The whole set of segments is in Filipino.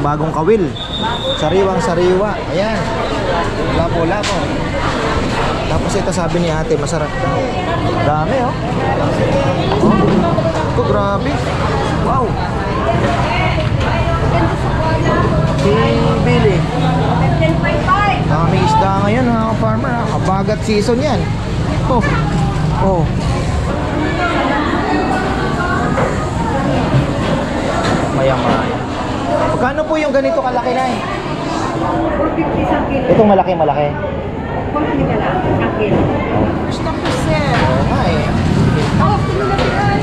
bagong kawil. Sariwang sariwa. Ayan. Lapo-lapo. Tapos ito sabi ni ate, masarap daw. Dami oh. Oh. Ito grabe. Wow. Bili. Dami isda ngayon mga farmer. Kabagat season yan. Oh. Oh. Maya-maya. Magkano po yung ganito kalaki na eh? 450 isang kilo. Itong malaki-malaki. 450 ka lang, isang kilo. Gusto ko, sir. Oo nga eh. Oh, pinulagyan.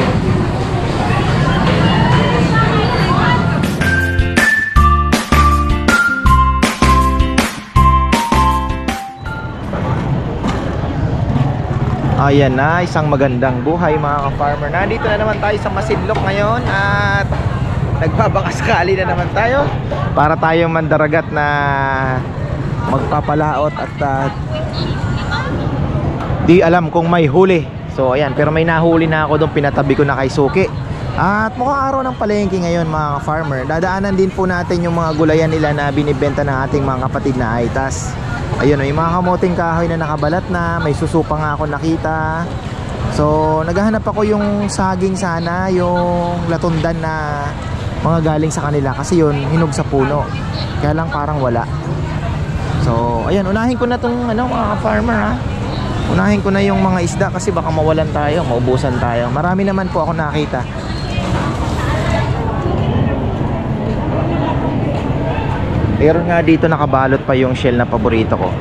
Ayan na, isang magandang buhay mga ka-farmer. Nandito na naman tayo sa Masinloc ngayon at nagbabakasakali na naman tayo para tayong mandaragat na magpapalaot at di alam kung may huli. So ayan, pero may nahuli na ako doon, pinatabi ko na kay Suki. At mukhang araw ng palengke ngayon mga ka-farmer. Dadaanan din po natin yung mga gulayan nila na binibenta ng ating mga kapatid na Aitas. Ayun, may mga kamoting kahoy na nakabalat na, may susupa nga ako nakita. So naghahanap ako yung saging sana, yung latundan na mga galing sa kanila kasi yun hinog sa puno. Kaya lang parang wala. So ayan, unahin ko na tong mga farmer ha. Unahin ko na yung mga isda kasi baka mawalan tayo, maubusan tayo. Marami naman po ako nakita. Pero nga dito nakabalot pa yung shell na paborito ko.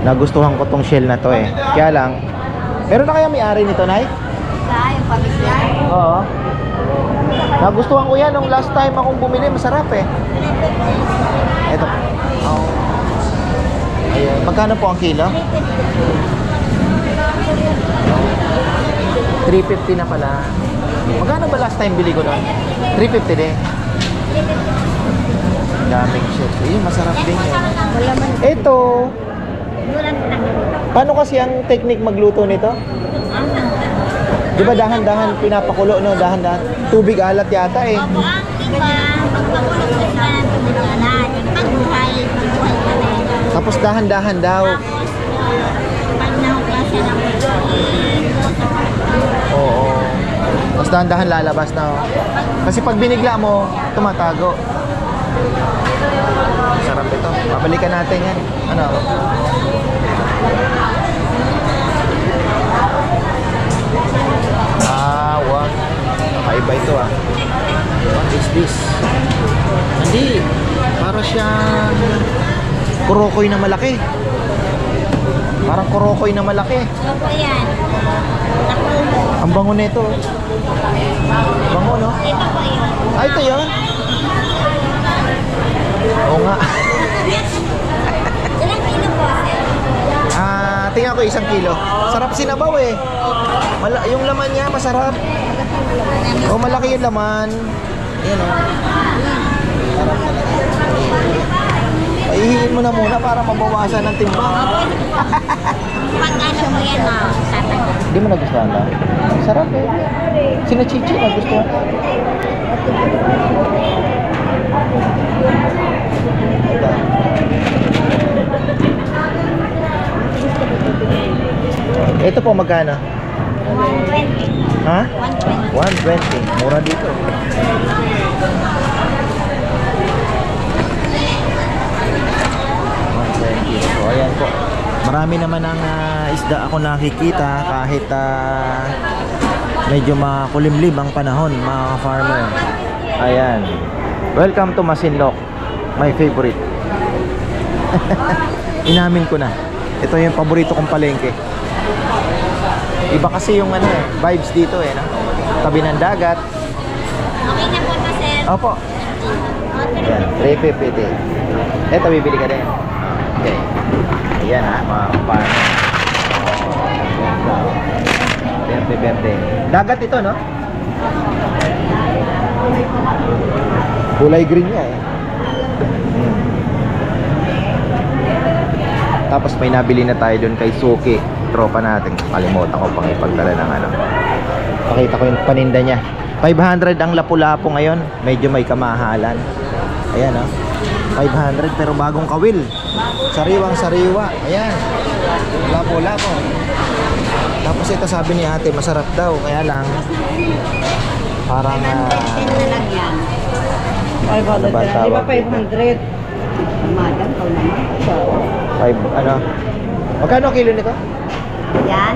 Nagustuhan ko tong shell na to eh. Kaya lang, meron na kaya may-ari nito, Nay? Yung pamilya. Oo. Nagustuhan ko yan nung last time akong bumili, masarap eh. Ito. Oh. Ayan. Magkano po ang kilo? 350 na pala. Magkano ba last time bili ko doon? 350 din. Daming shit. Ayun, masarap din yun. Ito. Paano kasi ang technique magluto nito? Di ba dahan-dahan pinapakulo, no? Dahan-dahan. Tubig alat yata eh. Opo, ang iba, pagpakulong sa iba ng tubig alat. Pagbuhay pa rin. Tapos dahan-dahan daw. Tapos, pag nahukla siya ng Oo. Tapos dahan-dahan lalabas na. Oh. Kasi pag binigla mo, tumatago. Sarap ito. Babalikan natin yan. Ano? Wow. Kakaiba ito ah. What is this? Hindi. Para siyang kurokoy na malaki. Parang kurokoy na malaki. Opo yan. Nakulo. Ang bango nito. Bango, no? Ito po yun. Ah, ito yun? Oo nga. Ilang kilo po, sir? Tingnan ko 1 kilo. Sarap sinabaw eh. Yung laman niya masarap. Oh, malaki yung laman. Ayan oh. Sarap talaga. Paihiin mo na muna para mabawasan ng timbang. Pag ano mo yan, tatagal. Hindi mo nagustuhan ba? Sarap eh. Sino Chichi nagustuhan? Ito. Ito po magkano? 120. Ha? 120. 120. Mura dito. So ayan po. Marami naman ang isda ako nakikita kahit medyo makulimlim ang panahon mga farmer. Ayan. Welcome to Masinloc. My favorite. Inamin ko na. Ito yung paborito kong palengke. Iba kasi yung vibes dito eh, no? Tabi ng dagat. Okay na po ito, sir. Opo. Ayan, 350. Ito, bibili ka din. Okay. Ayan ha, mga kapano. Berde-berde. Dagat ito, no? Kulay green niya eh. Tapos may nabili na tayo doon kay Suki. Tropa natin. Kalimutan ko pang ipagdala ng Pakita ko yung paninda niya. 500 ang lapu-lapu ngayon. Medyo may kamahalan. Ayan, oh. 500 pero bagong kawil. Sariwang sariwa. Ayan. Lapo-lapo. Tapos ito sabi ni ate, masarap daw. Kaya lang, parang... 10 na lang yan. 500 Ano ba na. tawag? Di ba 500? Madam, ikaw naman. 5, ano? Magkano kilo nito? Yan.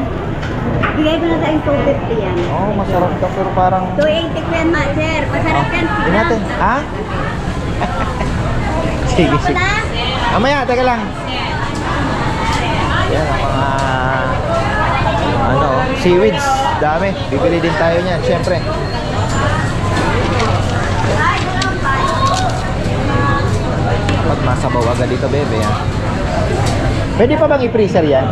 Bigay ko na tayong 250 yan. Oh, masarap daw pero parang... 280 ko yan, sir. Masarap yan. Tingnan natin. Ha? Sige, Ako sige. na. Mamaya, teka lang. Yan ang mga ano, seaweeds. Dami. Bibili din tayo niyan, syempre. Dapat masabaw agad dito, bebe, ha? Pwede pa bang i-freezer yan?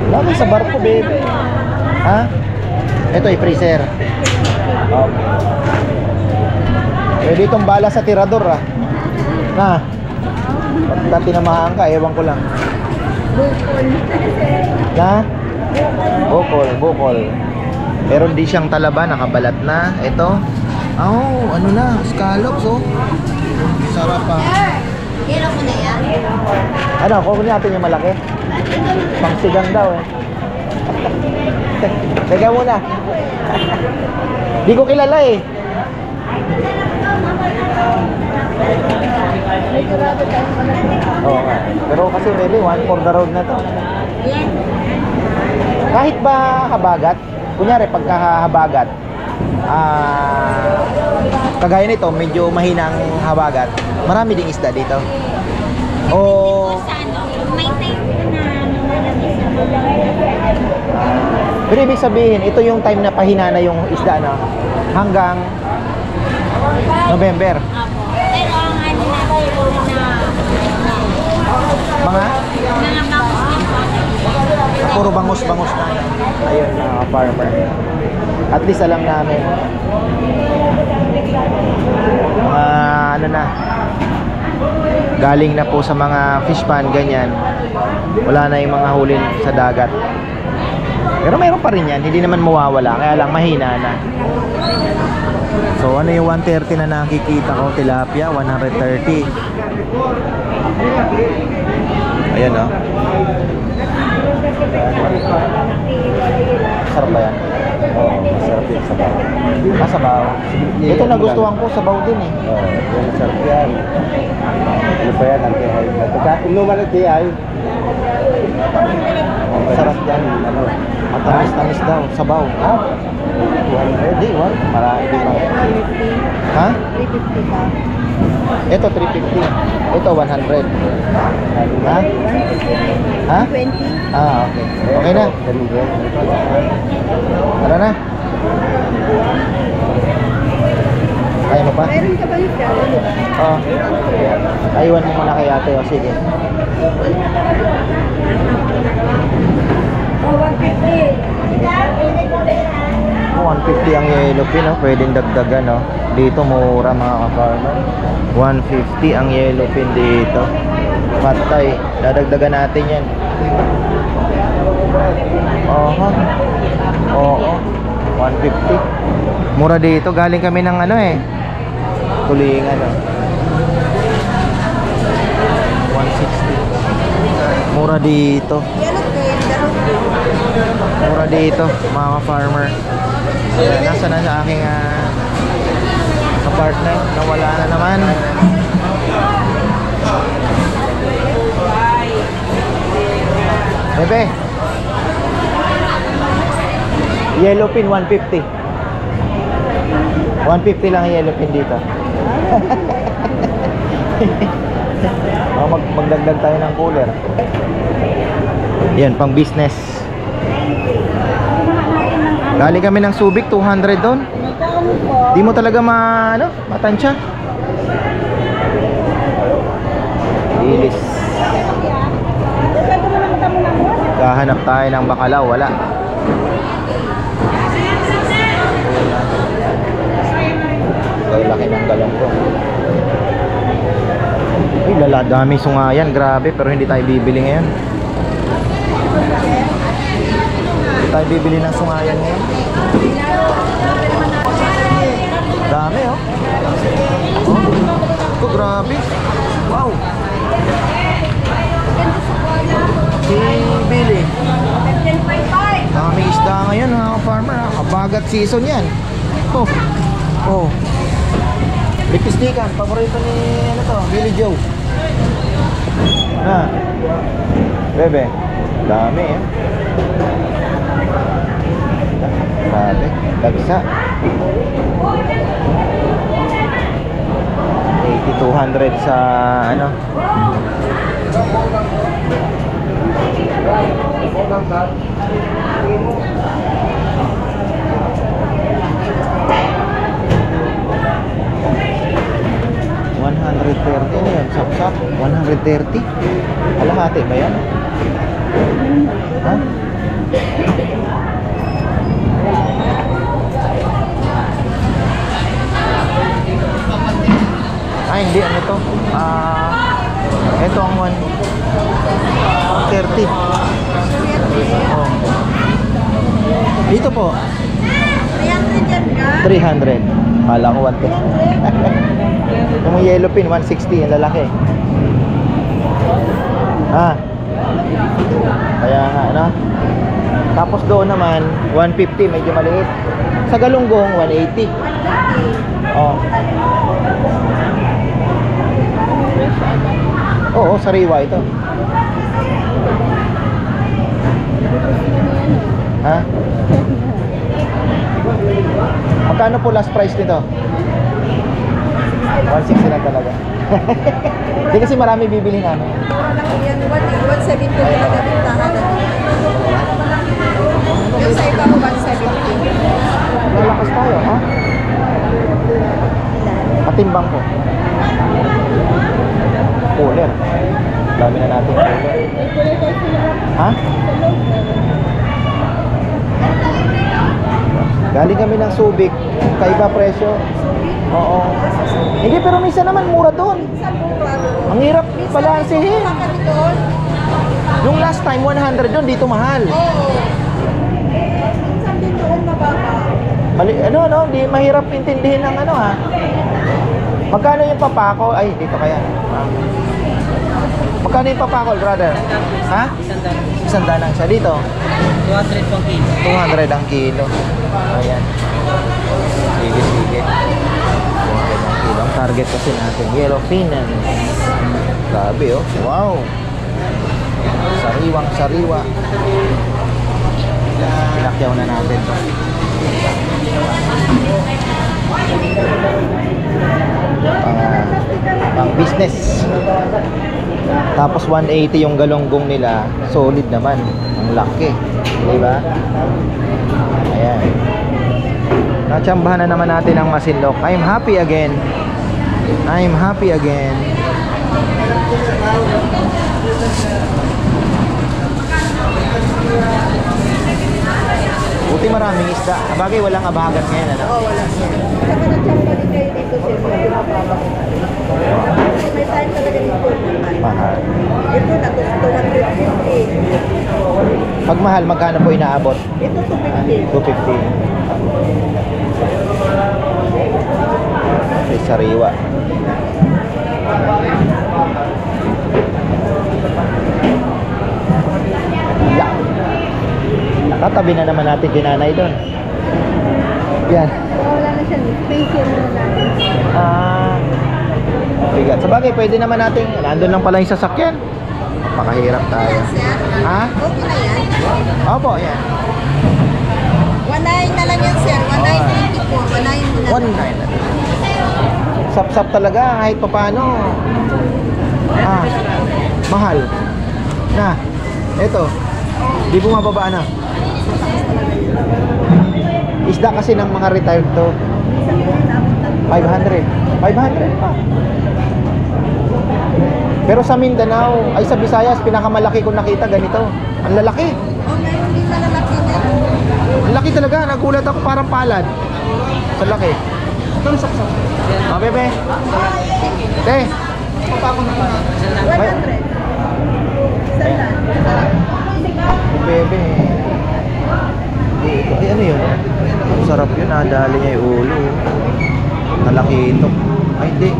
Lagi sa barko, bebe. Ha? Ito, i-freezer. Okay. Pwede itong bala sa tirador, ha? Na? Pagka tinamahan ka, ewan ko lang. Bukol. Na? Bukol. Pero hindi siyang talaba, nakabalat na. Ito. Oh, ano na? Scallops, oh. Sarap, ha? Kilo ko na yan. Ano, kukunin natin yung malaki. Pangsigang daw, eh. Teka muna. Di ko kilala, eh. Oo nga. Pero kasi maybe one for the road na to. Yan. Kahit ba habagat, kunyari pagka habagat, kagaya nito, medyo mahinang habagat, marami ding isda dito. O, Sa ano, may time na lumalabas sa pero ibig sabihin, ito yung time na pahina na yung isda na hanggang November. Apo. Pero ang ano na, Mga mga bangus din po. puro bangus-bangus na. Ayun, mga farmer. At least alam namin. Mga ano na, galing na po sa mga fish pan, ganyan. Wala na yung mga hulin sa dagat. Pero mayroon pa rin yan, hindi naman mawawala. Kaya lang mahina na. So ano yung 130 na nakikita ko? Tilapia, 130. Ayan, oh. Sarap ba yan? Oo, masarap yung sabaw. Sabaw. Ito nagustuhan ko, sabaw din eh. Oo, yan masarap yan. Ano pa yan, anti-hay. Pagka inuman ng TI, Sarap yan. ano, Matamis-tamis daw, sabaw. Ha? 200. Hindi, what? Marami pa. Ha? 350 ka. Ito 350. Ito 100. Ha? Ha? 20. Ah, okay. Okay na. Tara na. Kaya mo pa? Meron ka ba yung challenge? Oo. Aywan mo muna kay ate. O, sige. Oh, 150. 150 ang yellowfin, no? Pwedeng dagdagan, no? Dito mura, mga ka-farmer. 150 ang yellowfin dito. Patay. Dadagdagan natin yan. Oho. Oo. 150. Mura dito. Galing kami ng ano eh. Tulingan, no? 160. Mura dito. Mura dito, mga farmer. Nasa na sa aking apartment. Nawala na naman. Bebe, yellowfin 150. 150 lang ang yellowfin dito. Magdagdag tayo ng cooler. Yan, pang business. Galing kami ng Subic, 200 doon. Di mo talaga matansya. Ilis. Gahanap tayo ng bacalao, wala. Ay, laki ng galong ko. Ay, lala, dami sungayan, grabe, pero hindi tayo bibili ngayon. Hindi tayo bibili ng sungayan ngayon. Dami oh. Oh. Ito, grabe. Wow. Si Billy. 15.5. Daming isda ngayon mga farmer. Kabagat season yan. Oh. Oh. Lipistikan. Paborito ni ano to, Billy Joe. Ha. Bebe. Dami eh. Grabe. Dagsa. 8,200 sa ano. $130 ano yan? Sap-sap? 130? Kalahati ba yan? Ha? Ay, hindi. Ano to? Ito ang 130. Oh. Dito po, 300 yan ka? 300. Kala ko 110. Yung yellow pin, 160. Yung lalaki. Kaya nga, ano? Tapos doon naman, 150. Medyo maliit. Sa galunggong, 180. Oh. Oo, sariwa ito. Ha? Magkano po last price nito? 160 lang talaga. Hindi kasi marami bibili namin. Yan, 170 talaga bintahan na dito. Yung sa iba ko 170. Lalakas tayo, ha? Patimbang po. Cooler. Dami na natin cooler. Ha? Galing kami ng Subic. Kaiba presyo. Oo. Hindi, pero minsan naman mura doon. Ang hirap balansehin. Yung last time 100 doon, dito mahal. Minsan din doon mababa. Di mahirap intindihin ng ano ha. Magkano yung papako? Ay, dito kaya. Magkano yung papako, brother? Ha? 100 lang siya. Dito? 200 pang kilo. 200 ang kilo. Ayan. Sige, sige. 200 ang kilo. Ang target kasi natin. Yellow finan. Grabe oh. Wow. Sariwang sariwa. Pinakyaw na natin to. Pang business. Tapos 180 yung galonggong nila. Solid naman. Ang laki. Diba? Ayan. Natsambahan na naman natin ang masinlok. I'm happy again. I'm happy again. Buti maraming isda. Bagay walang abagat ngayon, ano? Oo, wala. Saka na-champa din kayo dito sir. Medyo mababa. May time talaga dito. Mahal. Ito na to 250. Pag mahal, magkano po inaabot? Ito 250. 250. May sariwa. Yeah. Nakatabi na naman natin kinanay doon. Yan. Wala na siya. Facial na natin. Bigat. Sa bagay, pwede naman natin. Nandun lang pala yung sasakyan. Pakahirap tayo. Ha? Okay na yan. Opo, yan. 1.9 na lang yan sir. 1.924. 1.9 mo na. 1.9. Sap-sap talaga kahit pa paano. Mahal. Na. Ito. Di bumababa na. Isda kasi ng mga retired to. 500. 500 pa. Pero sa Mindanao, ay sa Visayas, pinakamalaki ko nakita ganito. Ang lalaki. Oh, meron din na lalaki na. Ang laki talaga. Nagulat ako parang palad. Sa laki. Ito ang saksak. Bebe. Te. 100. Sandaan. Bebe. Ay, ano yun? Ang sarap yun. Nadali niya yung ulo. Talakito. Ay, hindi.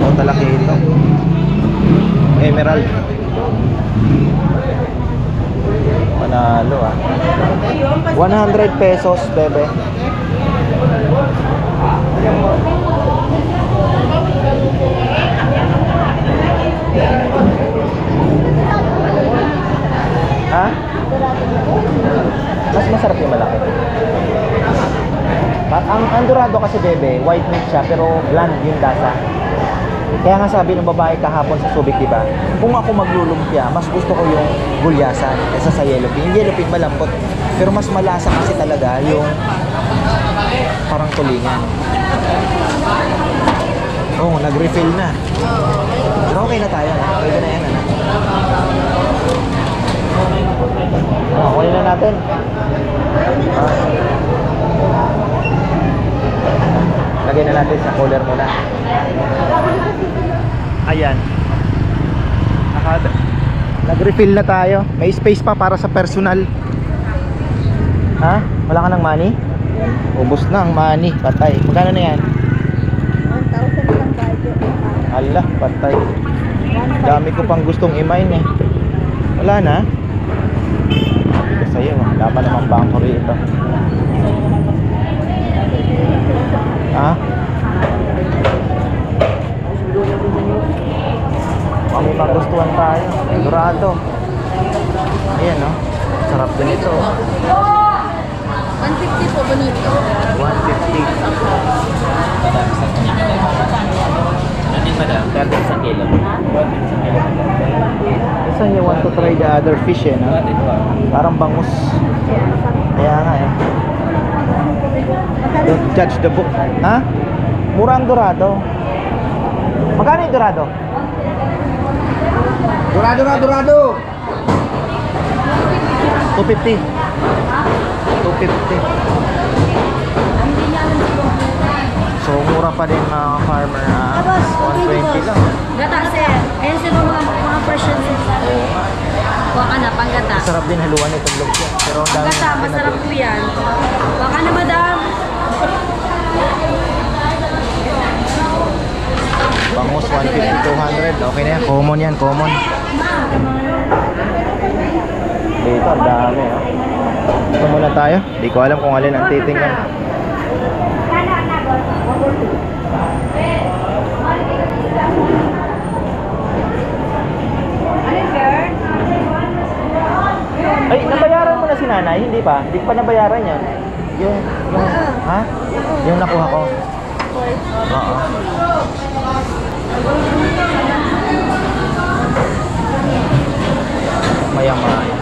O, talakito. Emerald. Panalo ah. 100 pesos, bebe. Ha? Mas masarap yung malaki. Ang dorado kasi, bebe, white meat siya pero bland yung lasa. Kaya nga sabi ng babae kahapon sa Subic, diba? Kung ako maglulumpia, mas gusto ko yung gulyasan kaysa sa yellowfin. Yung yellowfin malambot, pero mas malasa kasi talaga yung parang tulingan. Oh, nag-refill na. Pero okay na tayo, ha? Pwede na yan, ano? Oh, kunin na natin. Lagay na natin sa cooler muna. Ayan. Nag-refill na tayo. May space pa para sa personal. Ha? Wala ka ng money? Ubus na ang money. Patay. Magkano na yan? 1,000 lang budget. Ala, patay. Dami ko pang gustong i-mine eh. Wala na? Ito sa'yo. Wala pa naman bangko rito. Ha? May magustuhan tayo. Dorado. Ayan, no? Sarap din ito. 150 po, bonito. 150. Natin madam, 30 sa kilo. 150 sa kilo. Kasi you want to try the other fish eh, no? Parang bangus. Kaya nga eh. Don't judge the book. Ha? Mura ang dorado. Magkano yung dorado? Dorado! 250. 250. So, mura pa din mga farmer. 120 lang. Gata, sir. Ayan sir, mga presyon sir. Kuha ka na, panggata. Masarap din haluan itong lumpia. Pero ang dami Panggata, masarap po yan. Kuha ka na, madam. Bangus 150, 200. Okay na yan. Common yan, common. Dito, ang dami. Oh. Ito muna tayo. Di ko alam kung alin ang titingnan. Ay, nabayaran mo na si nanay? Hindi pa? Hindi pa nabayaran yan. Yung ha? Yung nakuha ko. Oo. Maya-maya.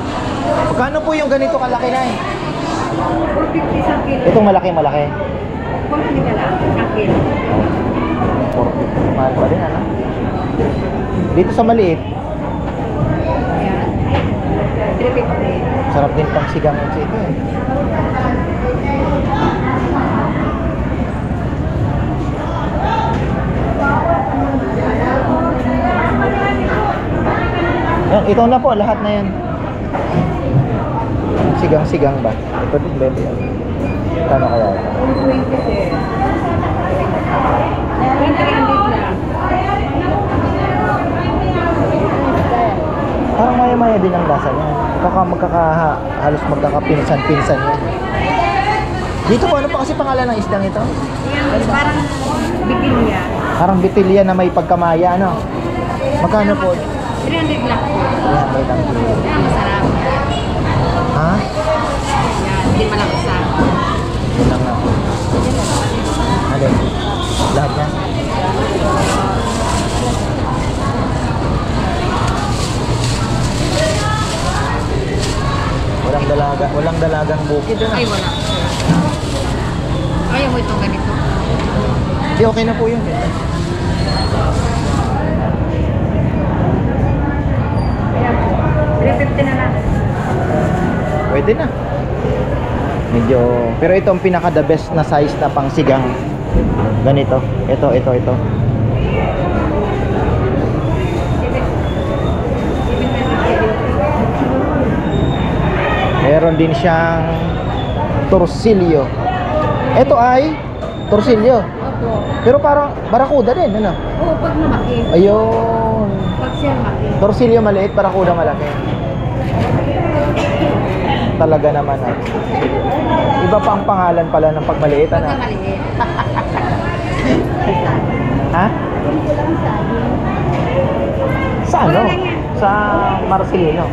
Magkano po yung ganito kalaki na eh? 450 sa kilo. Itong malaki-malaki. Kung hindi ka lang, sa kilo. 450. Mahal pa rin, ano? Dito sa maliit, Ayan. 350. sarap din pang sigang ito eh. Yan, ito na po, lahat na yan. Sigang-sigang ba? Ito din, bebe. Kano kaya ito? 120 sir. 300 lang. Parang maya-maya din ang lasa niya. Halos magkakapinsan-pinsan yan. Dito po, ano pa kasi pangalan ng isdang ito? Ayan, parang bitilya. Parang bitilya na may pagkamaya, ano? Magkano po? 300 lang po. Yan, may lang. Ayan, masarap. Ha? Ayan, hindi malaksa. Yun lang na. Alin? Lahat na? Walang dalagang bukid, ano? Ay, wala. Ayaw mo itong ganito? Hindi, okay na po yun. Ayan, 350 na lang. Pwede na. Medyo, pero ito ang pinaka the best na size na pang sigang. Ganito. Ito. Meron din siyang torsilyo. Ito ay torsilyo. Opo. Pero parang barakuda din, ano? Oo, pag lumaki. Ayun. Pag siya lumaki. Torsilyo maliit, barakuda malaki. Talaga naman, ha? Iba pa ang pangalan pala ng pagmaliit, ano? Pagka maliit. Ha? Ganito lang sa akin. Sa ano? Sa Marcelino.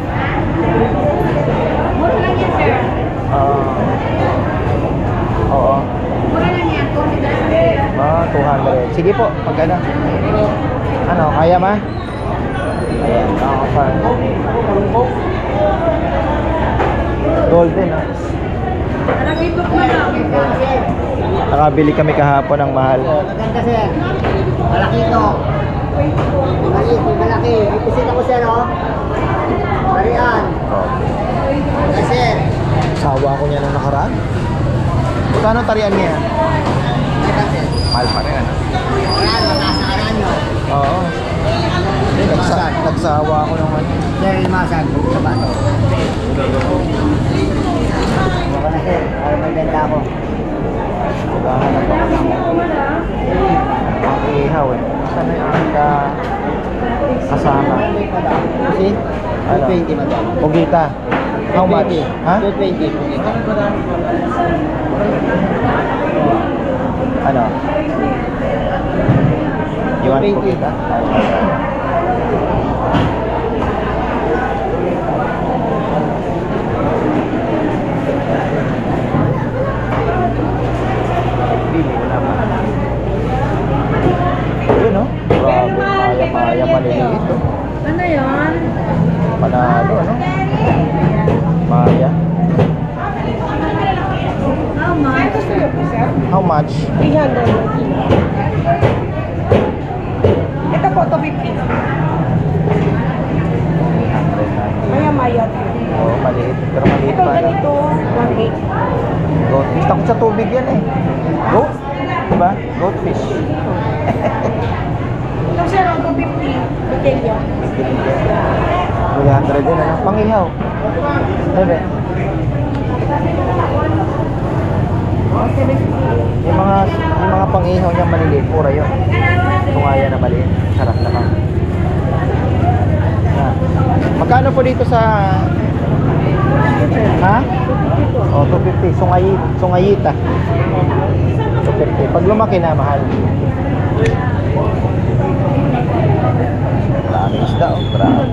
Mura lang yan, sir. Oo. Mura lang yan. Kung hindi lang. 200. Sige po, pag ano. Ano, kaya ma? Ayan, farm. Golden, ha? Malaki ito mo lang. Nakabili kami kahapon ng mahal. Maganda sir. Malaki ito. Maliit, malaki. Ipisit ako sir, oh. Barian. Okay, sir. Sawa ko niya nung nakaraan. Kano tarian niya? Maganda sir. Mahal pa rin, ano? Ayan, mataas na kanan nyo. Oo. Nagsawa ako ng ano. Sir, ilmasan. Sa bato. Baka na sir. Para may benta ako. Naghahanap ako ng ang ihaw, eh. Saan na yung aking kasama? Kasi, Ano? 220 madam. Pugita. How much? Ha? 220. Ano? You want 20. pugita? Bili ko naman. Yun, no? Grabe, maya-maya maliliit, oh. Ano yun? Panalo, ano? Maya. How much? How much? 300 kilo. Ito po, 250. Maya-maya. Oo, maliit. Pero maliit Ito pa. ano? ganito, 1.8. Goldfish. Takot sa tubig yan, eh. Goat? Diba? Goatfish. Ito sir, 250. Botelya. 300 din, ano? Pangihaw. Bebe. Yung mga pangihaw niya maliliit, pura yun. Tungaya na maliit. Sarap naman. Yan. Magkano po dito sa... Ha? Oh, 250. Sungayita. 250. Pag lumaki na, mahal. Marami isda, oh. Marami.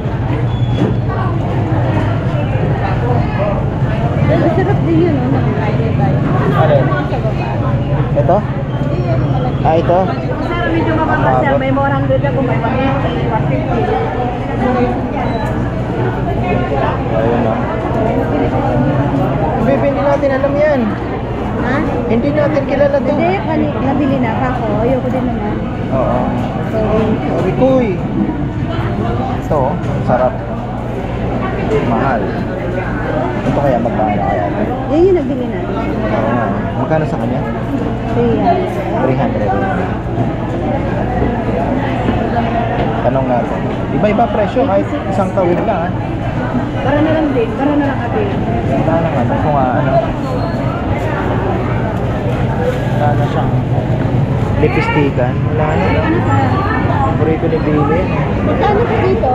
Masarap din yun, no? Ano yun? Ito? Ah, ito? Sir, medyo mababa sir. May 400 ako, may 150. Ayun, oh. Babe, hindi natin alam yan. Ha? Hindi natin kilala to. Hindi, nabili na ako. Ayoko din naman. Oo. Sorry. Sabi ko, eh. Ito, oh. Sarap. Mahal. Ito kaya magkano kaya? Yan yung nabili natin. Oo nga. Magkano sa kanya? 300. Tanong natin. Iba-iba presyo kahit isang tawid lang, ha? Para na lang din. Para na lang kami. Wala lang ano, kung ano. Wala na siyang lipistikan. Wala na, no? Ano sa... Paborito ni Billy. Magkano po dito?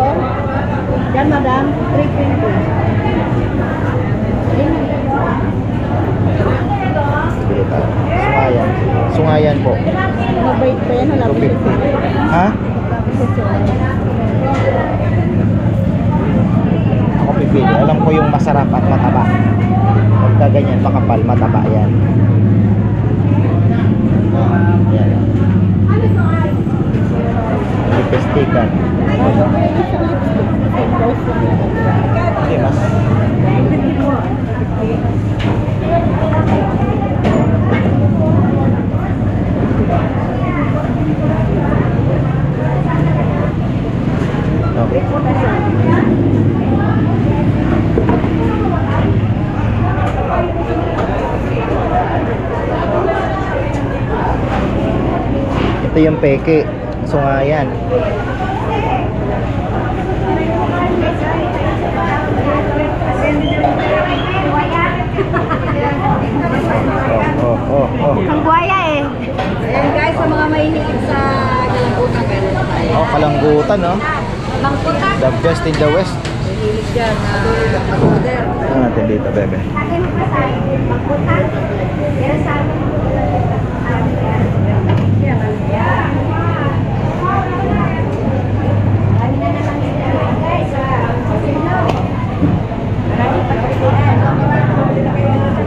Yan, madam. 320. Bili tayo. Sungayan. Sungayan po. Mabait pa yan. Wala 250. Ha? Ako pipili. Alam ko yung masarap at mataba. Pagka ganyan, makapal, mataba yan. Yan. Lipistikan. Hindi, mas. Okay. Ito yung peke. Sungayan. Oh. Ang buhaya eh. Ayan guys, sa Palanggutan, no? Mangkutan. The best in the West. Hilig dyan. Order. Ano natin dito, bebe? Lagi mo pa sa akin, mangkutan. Pero sa akin, Yan, ano yan. kami na naman sila, guys.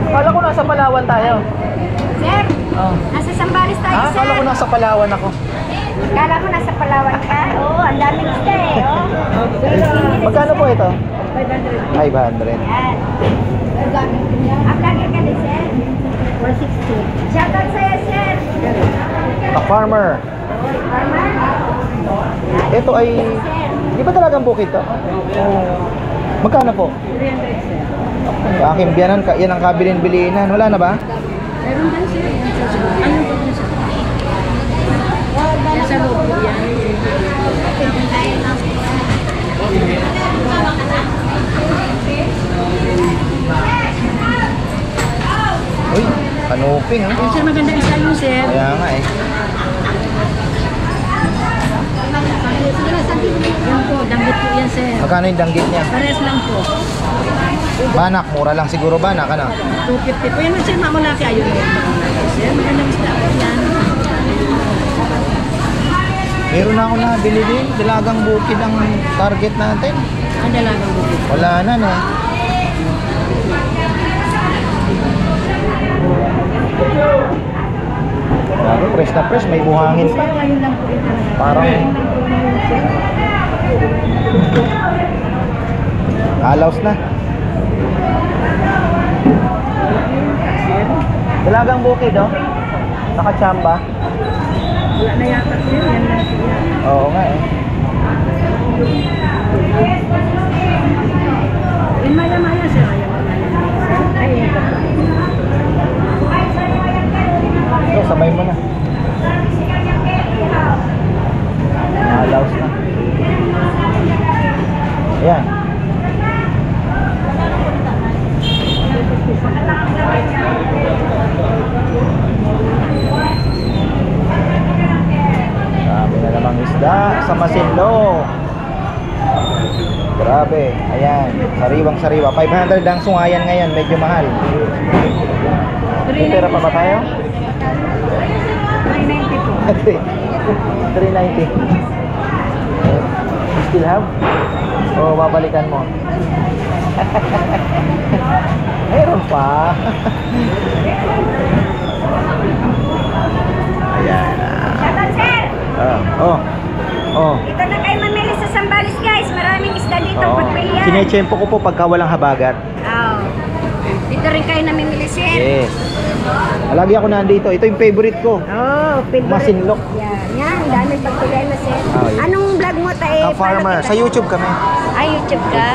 Kala ko nasa Palawan tayo. Sir, Oh. nasa Sambales tayo, Ah, sir. kala ko nasa Palawan ako. Kala ko nasa Palawan ka. Oo, ang daming isda eh. Oh. Magkano po ito? 500. 500. Yan. Ang lagi ka din, sir. 160. Shoutout sa'yo, sir. A farmer. Farmer. Ito ay, Sir. di ba talagang bukid to? Magkano po? 300, sir. Aking biyanan, yan ang kabilin-bilinan. Wala na ba? Meron din, sir. Ano ba din, sir? Yan sa loob yan. Uy, kanuping, ha? Yan, sir, maganda isa yun, sir. Kaya nga eh. Yan po, danggit po yan, sir. Magkano yung danggit niya? Parehas lang po. Banak, mura lang siguro banak, ano? 250 po. Yan, sir, mamulaki. Ayun yan. Sir, magandang isda po yan. Meron na ako nabili din. Dalagang bukid ang target natin. Ang dalagang bukid. Wala na, no? Grabe, press na press. May buhangin pa. Ngayon lang po rin talaga. Parang alaws na. Dalagang bukid, oh. Nakachamba. Wala na yata, sir. Yan lang siya. Oo nga eh. Maya-maya, sir. Ay, ito po. Ito, sabay mo na. Alaws na. Ayan. Dami na namang isda sa Masinlo. Grabe. Ayan. Sariwang-sariwa. 500 ang sungayan ngayon. Medyo mahal. May pera pa ba tayo? 390 po. 390. Still have? O babalikan mo? Meron pa. Ayan. Shoutout, sir. Oh. Dito na kayo mamili sa Sambales, guys. Maraming isda dito. Oh. Pagpilian. Sinechempo ko po pagka walang habagat. Oh. Dito rin kayo namimili, sir. Yes. Lagi ako nandito. Ito yung favorite ko. Oh, favorite. Masinlok. Yan, dami pagpilian na, sir. Oh, yeah. Anong vlog mo tayo? Ka-farmer. Sa YouTube kami. Ay, YouTube ka?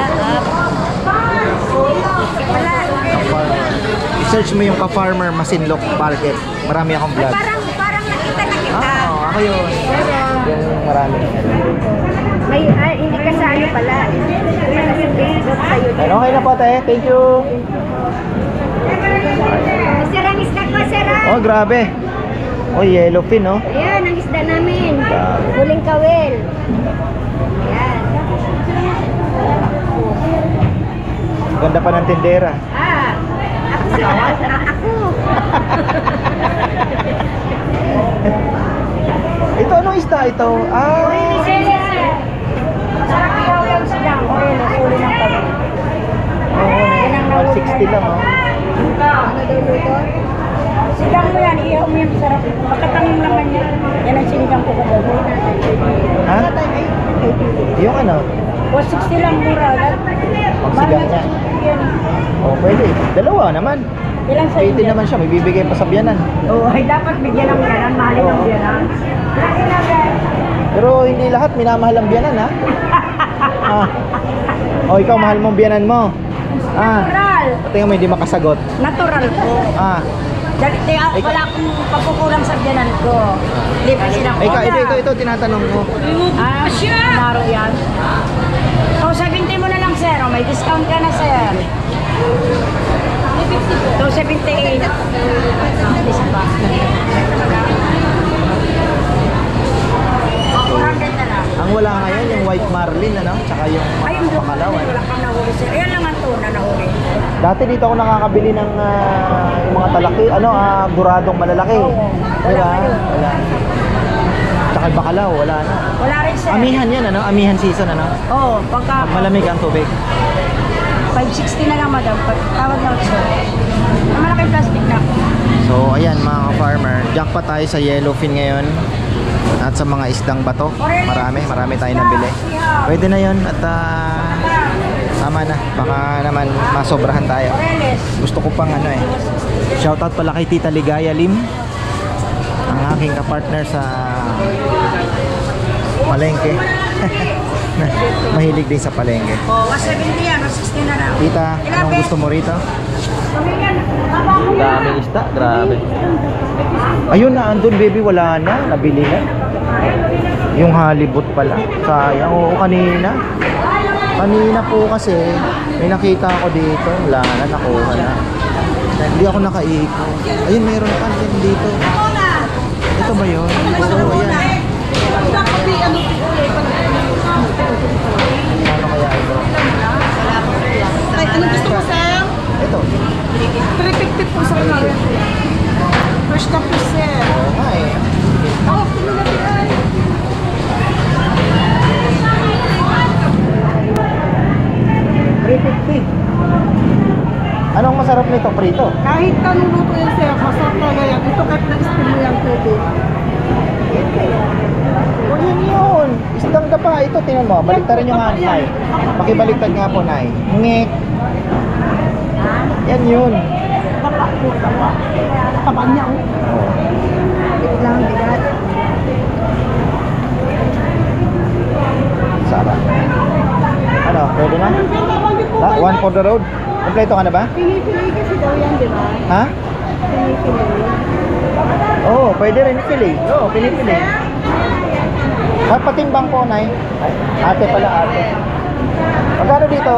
Wala. I-search mo yung Ka-Farmer Masinlok Market. Marami akong vlog. Parang nakita na kita. Ako yun. Yung marami. Hindi ka sa ano pala. Sa Facebook, sa YouTube. Ayun, okay na po tayo. Thank you. Sir, ang isda ko, sir. Oh, grabe. Oh, yellowfin, no? Ayan, ang isda namin. Grabe. Huling kawil. Ayan. Ganda pa ng tindera. Ako. Ito, anong isda ito? Sarap ihaw yung sidang. Huli ng kawil. Oo, 160 lang, oh. Ano daw luto? Sigang mo yan, ihaw mo yung sarap. Pagkatangin naman yan. Yan ang sinigang ko kagawa. Ha? Yung ano? 160 lang mura. Ang sigang niya. Oh, pwede. Dalawa naman. Ilang sa Pwede naman siya. May bibigay pa sa biyanan. Oo, ay dapat bigyan ng biyanan. Mahalin ng biyanan. Pero hindi lahat minamahal ang biyanan, ha? Oh, ikaw mahal mong biyanan mo. Natural. Tingnan mo, hindi makasagot. Natural po. Wala akong pagkukulang sa biyanan ko. Libre silang Ito, tinatanong ko. Naro yan. O, 70 mo na lang, sir. O, may discount ka na, sir. So, 78. Isa pa. O, 400 na lang. Ang Ang wala ngayon, yung white marlin, ano? Tsaka yung Ay, yung pakalawan. wala kang nahuli sir. Ayan lang ang tuna nahuli. Dati dito ako nakakabili ng yung mga talaki, guradong malalaki. Wala, wala. Tsaka yung bakalaw, wala na. Wala rin sir. Amihan yan, ano? Amihan season, ano? Oo, pagka Pag malamig ang tubig. 560 na lang madam. Tawag na ako sir. Ang malaking plastic na. So, ayan mga farmer, jackpot tayo sa yellowfin ngayon. At sa mga isdang bato, marami tayo nabili. Pwede na yon at tama na, baka naman masobrahan tayo. Gusto ko pang shoutout pala kay Tita Ligaya Lim, ang aking kapartner sa palengke. Mahilig din sa palengke. Oo, 70 yan, 60 na lang. Tita, anong gusto mo rito? Ang daming isda, grabe. Ayun na, andun baby, wala na, nabili na. Yung halibut pala, sayang. Oo, kanina po kasi may nakita ako dito, wala na, nakuha na. Hindi ako nakaiko. Ayun, mayroon pa din dito. Ito ba yun? Oo, ayan. Ano kaya ito? Ay, ano gusto mo sir? Ito. 350 po sa kanya. Fresh na po sir. Oo nga eh. Oh, pinagatian. Anong masarap nito, prito? Kahit anong luto yan sir, masarap talaga yan. Ito kahit na-steam mo yan pwede. O yun. Isdang dapa. Ito, tingnan mo. Baliktarin nyo nga, Nay. Pakibaliktad nga po, Nay. Ngek. Yan yun. Tapa po, tapa. Tapa niya oh. Wait lang, bigat. Sarap. Ano, pwede na? One for the road? Kompleto ka na ba? Pili-pili kasi daw yan, di ba? Ha? Pili-pili. Oo, pwede rin pili. Oo, pinipili. Patimbang po, Nay. Ate pala, ate. Magkano dito?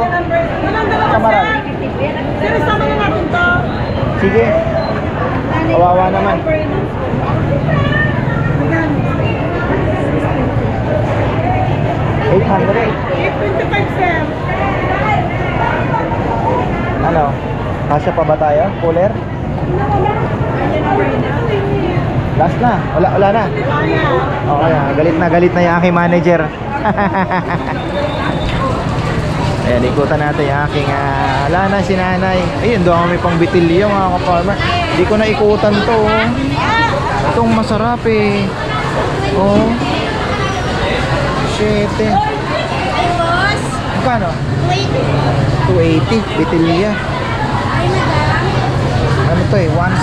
Kamaran. Sir, sama na natin to. Sige. Kawawa naman. 800. 825 sir. Ano? Kasya pa ba tayo? Cooler? Last na. Wala na. Okay, galit na yung aking manager. Ayan, ikutan natin yung aking wala na si nanay. Ayun, doon kami pang bitilyo mga ka-farmer. Hindi ko na ikutan to. Itong masarap eh. Oh. Shit eh. Ay, boss. Magkano? 280 280. bitilya. Ay, madam. Ano to eh? One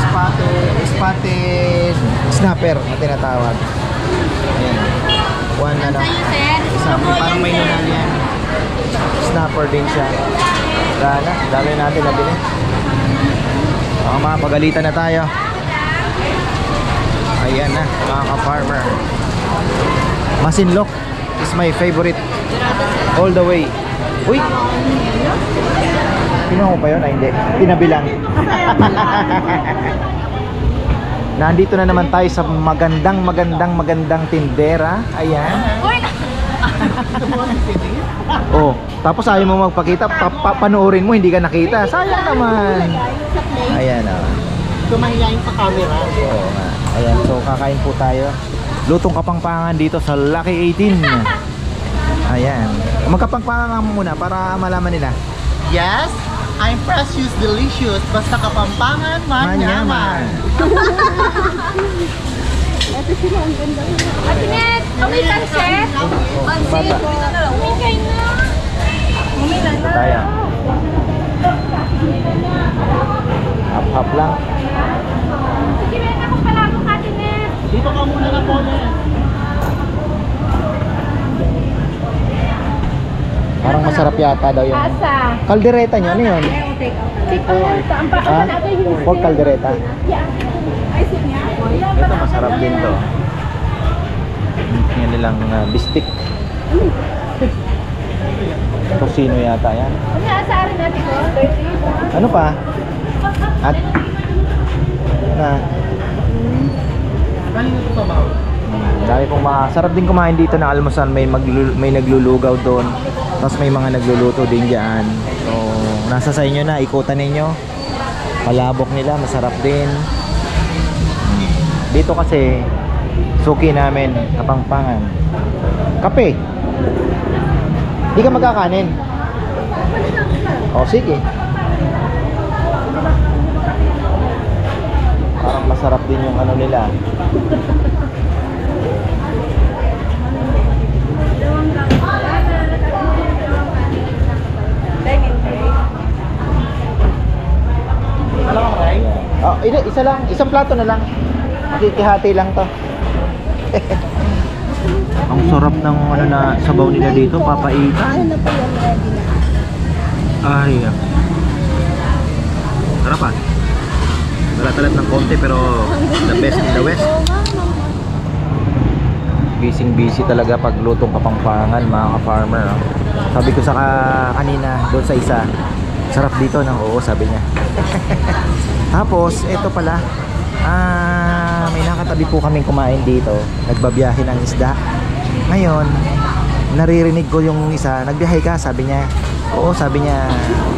spotted snapper na tinatawag. Ayan. One ano. Sa'yo, sir. Isang parang may nunal yan. Snapper din siya. Gana, dami natin nabili. Baka mapagalitan na tayo. Ayan na, mga ka-farmer. Masinlok is my favorite. All the way. Uy! Kinuha mo pa yun? Ay, hindi. Pinabilang. Nandito na naman tayo sa magandang tindera. Ayan. Oh, tapos ayaw mo magpakita, panoorin mo, hindi ka nakita. Sayang naman. Ayan oh. Kumahilain pa camera. Oo nga. Ayan, so kakain po tayo. Lutong kapangpangan dito sa Lucky 18. Ayan. Magkapangpangan mo muna para malaman nila. Yes, I'm precious, delicious, basta Kapampangan, manyaman. Ate Net, umitan, sir. Bata. Umikay na. Umitan Ito na. tayo. Hap-hap lang. Sige, meron akong palabok, Ate Net. Dito ka muna na po, Parang masarap yata daw yung Asa. kaldereta nyo. Ano yun? Ha? Pork kaldereta. Ito masarap din to. Yan nilang bistik. Tosino yata yan. Ano yung asarin natin ko? 30. Ano pa? At na Kanina ito pa ba? Dami pong sarap din kumain dito ng almusal. May naglulugaw doon. Tapos may mga nagluluto din dyan. So, nasa sa inyo na, ikutan ninyo. Palabok nila, masarap din. Dito kasi, suki namin, Kapampangan. Kape. Di ka magkakanin. O, sige. Parang masarap din yung ano nila. Oh, isa lang, isang plato na lang. Makikihati lang to. Ang sarap ng ano na sabaw nila dito, papaitan. Ay. Sarap ah. Talat ng konti pero the best in the West. Busy talaga pag lutong Kapampangan, mga ka-farmer. Oh. Sabi ko sa kanina doon sa isa, sarap dito no? Oo, sabi niya. Tapos, ito pala, may nakatabi po kaming kumain dito. Nagbabiyahe ng isda. Ngayon, naririnig ko yung isa, nagbiyahe ka, sabi niya. Oo, sabi niya,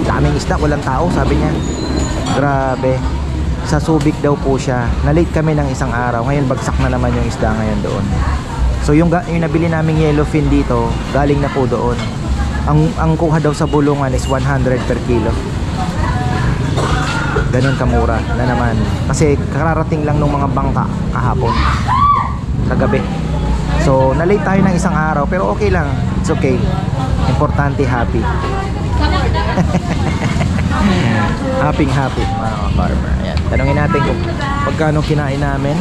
daming isda, walang tao, sabi niya. Grabe. Sa Subic daw po siya. Na-late kami ng isang araw. Ngayon, bagsak na naman yung isda ngayon doon. So, yung nabili naming yellowfin dito, galing na po doon. Ang kuha daw sa bulungan is 100 per kilo. Ganun kamura na naman. Kasi kararating lang ng mga bangka kahapon, kagabi. So, na-late tayo ng isang araw. Pero okay lang. It's okay. Importante, happy. Happy mga farmer. Ayan. Tanungin natin kung pagkano kinain namin.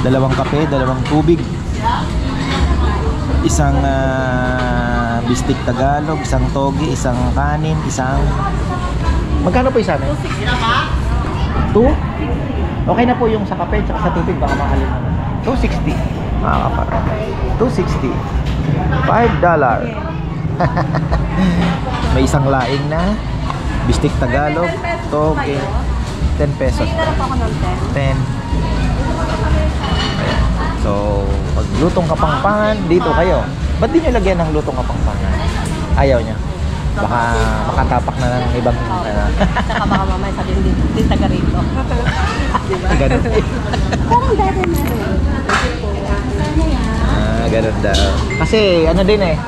2 kape, 2 tubig, isang bistik Tagalog, isang togi, isang kanin, isang... Magkano po isa? 2? Okay na po yung sa kape at sa tubig, baka mahalin naman. 260 mga kaparang. 260 $5. May isang laing na bistik Tagalog, togi, 10 pesos. 10. So, pag lutong Kapampangan, dito kayo. Ba't di nyo lagyan ng lutong Kapampangan? Ayaw nyo. Baka makatapak na ng ibang... Saka baka mamaya sabihin din taga rito. Diba? Ganun. Parang dati na rin. Ganun daw. Kasi, ano din eh.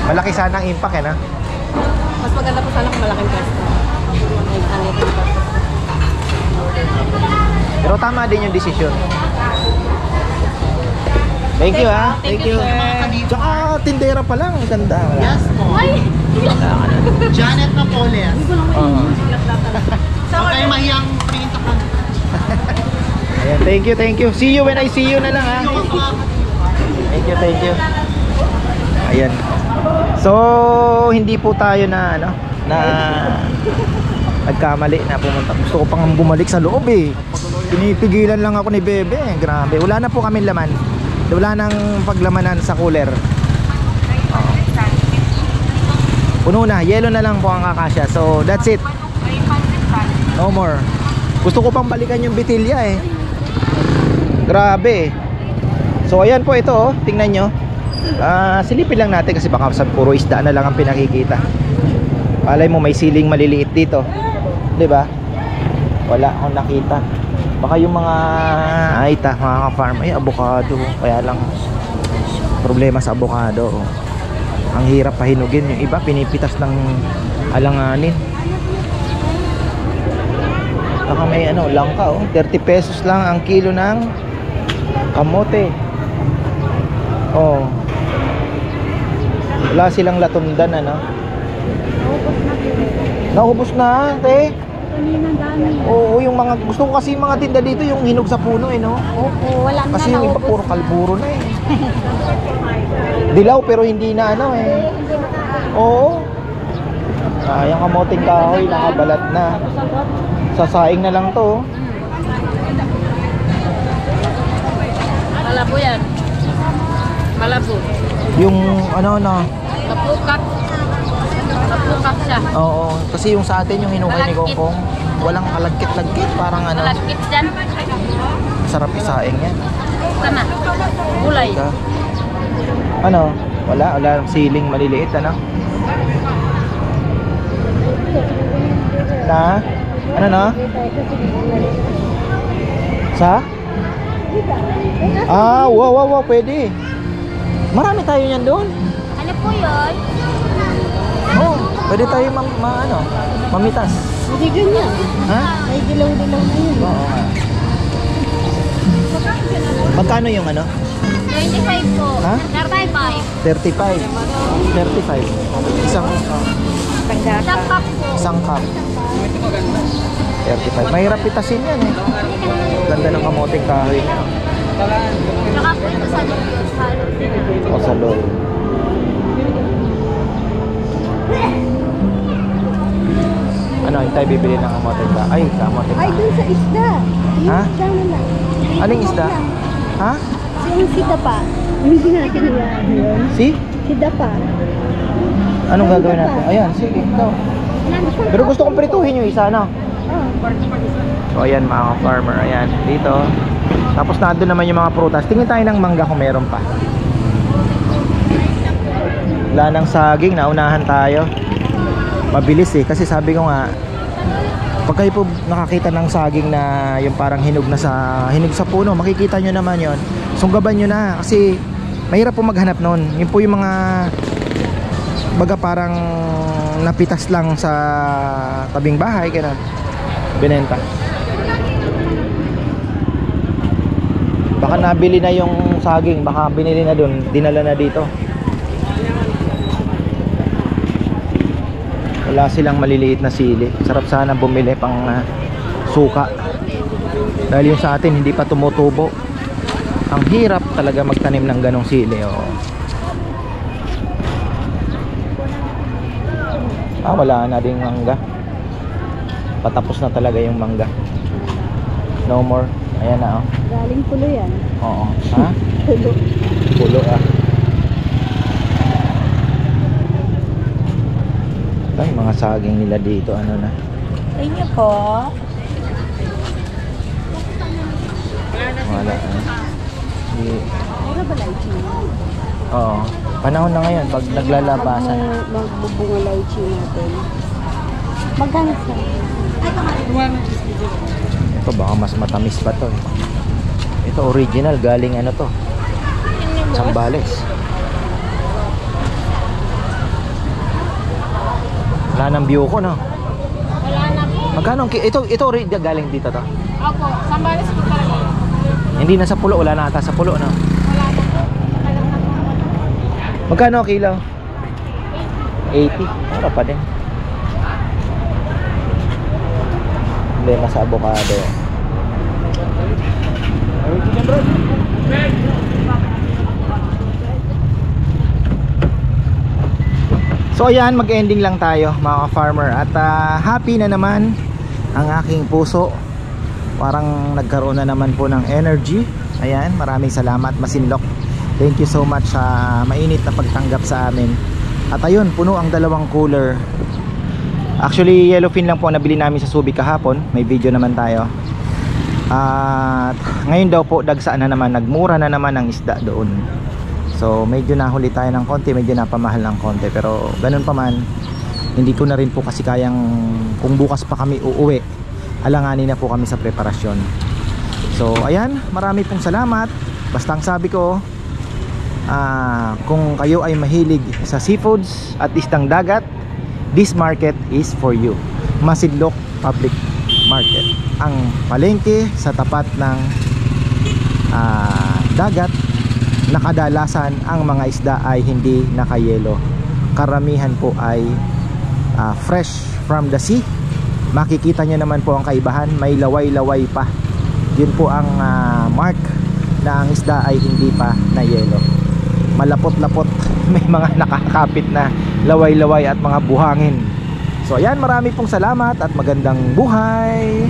Malaki sana ang impact eh, na? Mas maganda po sana kung malaking pwesto. Pero tama din yung desisyon. Thank you ha. Thank you. Tsaka tindera pa lang, ganda. Yes po. Janet Napoles. Huwag kayo mahiyang tingin sa kanya. Ayan, thank you. See you when I see you na lang ha. Thank you. Ayan. So, hindi po tayo na nagkamali na pumunta. Gusto ko pang bumalik sa loob eh. Pinipigilan lang ako ni Bebe. Grabe. Wala na po kami laman. Wala nang paglamanan sa cooler. Puno na. Yellow na lang po ang kakasya. So, that's it. No more. Gusto ko pang balikan yung bitilya eh. Grabe. So, ayan po ito oh. Tingnan nyo. Silipin lang natin kasi baka sa puro isda na lang ang pinakikita. Palay mo may siling maliliit dito. 'Di ba? Wala akong nakita. Baka yung mga mga farm ay avocado. Kaya lang problema sa avocado. Ang hirap pahinugin. Yung iba pinipitas ng alanganin. Baka may langka oh. 30 pesos lang ang kilo ng kamote. Oh. Wala silang latundan Naubos na, te. Oo, yung mga gusto ko kasi yung mga tinda dito yung hinog sa puno no. Opo, wala na. Kasi yung iba puro kalburo na Dilaw pero hindi na Oo. Yung kamoting kahoy nakabalat na. Sasaing na lang to. Malabo yan. Malabo. Yung Kapukat. Bukak siya. Oo, kasi yung sa atin yung hinukay ni Malagkit. Kongkong, walang kalagkit-lagkit, parang ano, Malagkit dyan. sarap isaing yan. Sana. Gulay. Ka. Ano? Wala siling maliliit, ano? Na? Ano na? Sa? Wow, pwede. Marami tayo niyan doon. Ano po yun? Oh, pwede tayo mamitas. Hindi ganyan. Ha? May dilaw-dilaw na yun. Oo nga. Magkano yung ano? 25 po. Ha? 35. 35. Isang Isang cup po. isang cup. 35. Mahirap pitasin yan eh. Ganda ng kamoting kahoy niya. Saka po ito sa loob yun. O sa loob. Ano, hintay bibili ng kamoting kahoy. Ay, kamoting Ay, kahoy. dun sa isda. Yung Ha? isda na lang. Anong isda? Ha? Yung sida pa. Hindi natin yun. Si? Sida pa. Anong gagawin natin? Ayan, sige, ikaw. Pero gusto kong prituhin yung isa, no? So, ayan mga farmer, ayan, dito. Tapos nandun naman yung mga prutas. Tingin tayo ng mangga kung meron pa. Wala ng saging, naunahan tayo. Mabilis eh, kasi sabi ko nga, pag kayo po nakakita ng saging na yung parang hinog sa puno, makikita nyo naman yon. Sunggaban nyo na, kasi mahirap po maghanap nun. Yun po yung mga baga parang napitas lang sa tabing bahay, kaya binenta. Baka nabili na yung saging, baka binili na dun, dinala na dito. Wala silang maliliit na sili. Sarap sana bumili pang suka. Dahil yung sa atin hindi pa tumutubo. Ang hirap talaga magtanim ng ganong sili. Wala na ding mangga. Patapos na talaga yung mangga. No more. Ayan na, oh. Galing tulo yan. Oo. Ha? Tulo. Pulo, ah. Ay, mga saging nila dito, ano na. Thank you po. Wala, Ano ba lychee? Oo. Panahon na ngayon, pag naglalabasan. Magbubunga lychee natin. Magkano sa? Ito, baka mas matamis pa to. Ito, original. Galing ano to? Sambales. Wala nang view ko, no? Wala na po. Magkano? Ito galing dito to? Opo, Sambales po talaga. Hindi na sa pulo. Wala na ata sa pulo, no? Wala na po. Magkano kilo? 80. Mura pa din. Problema sa avocado. So ayan, mag-ending lang tayo mga farmer. At happy na naman ang aking puso. Parang nagkaroon na naman po ng energy. Ayan, maraming salamat Masinloc. Thank you so much sa mainit na pagtanggap sa amin. At ayun, puno ang dalawang cooler. Actually, yellowfin lang po nabili namin sa Subic kahapon. May video naman tayo. At ngayon daw po dagsaan na naman, nagmura na naman ang isda doon. So medyo nahuli tayo ng konti, medyo napamahal ng konti. Pero ganun pa man, hindi ko na rin po kasi kayang, kung bukas pa kami uuwi, alanganin na po kami sa preparasyon. So ayan, marami pong salamat. Basta ang sabi ko, kung kayo ay mahilig sa seafoods at isdang dagat, this market is for you. Masinloc Public Market, ang palengke sa tapat ng dagat na kadalasan ang mga isda ay hindi nakayelo. Karamihan po ay fresh from the sea. Makikita nyo naman po ang kaibahan, may laway-laway pa. Yun po ang mark na ang isda ay hindi pa nayelo. Malapot-lapot, may mga nakakapit na laway-laway at mga buhangin. So ayan, marami pong salamat at magandang buhay.